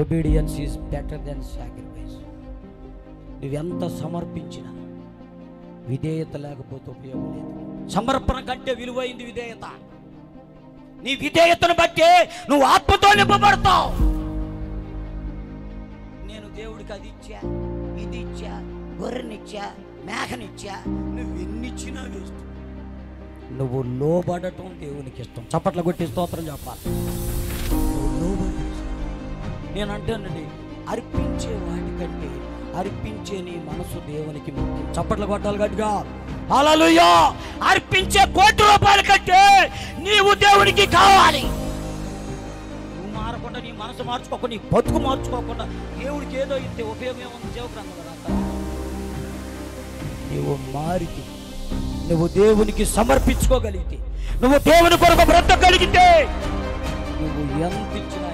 Obedience is better than sacrifice. నువ్వెంత సమర్పించినా విధేయత లేకపోతే ఉపయోగం లేదు. సమర్పణ కంటే విలువైంది విధేయత. నీ విధేయతను బట్టి నువ్వు ఆత్మతో నింపబడతావు. నేను దేవుడికి అది ఇచ్చా, ఇది ఇచ్చా, గొర్రెనిచ్చా, మేకనిచ్చా, నువ్వు ఎన్నిచ్చినా వేస్ట్. నువ్వు లోబడటం దేవునికి ఇష్టం. చప్పట్ల కొట్టి స్తోత్రం చెప్పాలి. నువ్వు లోబడి, నేను అంటానండి, అర్పించే వాటికంటే అర్పించే నీ మనసు దేవునికి ముఖ్యం. చప్పట్లు కొట్టాలి గట్టిగా. హల్లెలూయా. అర్పించే ₹1,00,00,000 కంటే నీవు దేవునికి కావాలి. నువ్వు మారకుండా, నీ మనసు మార్చుకోకుండా, నీ బతుకు మార్చుకోకుండా దేవుడికి ఏదో ఇస్తే ఉపయోగం ఏముంది? జీవగ్రంథం కదా. నువ్వు మారితే, నువ్వు దేవునికి సమర్పించుకోగలిగితే, నువ్వు దేవుని కొరకు బ్రతకగలిగితే, నువ్వు ఎంత ఇచ్చినా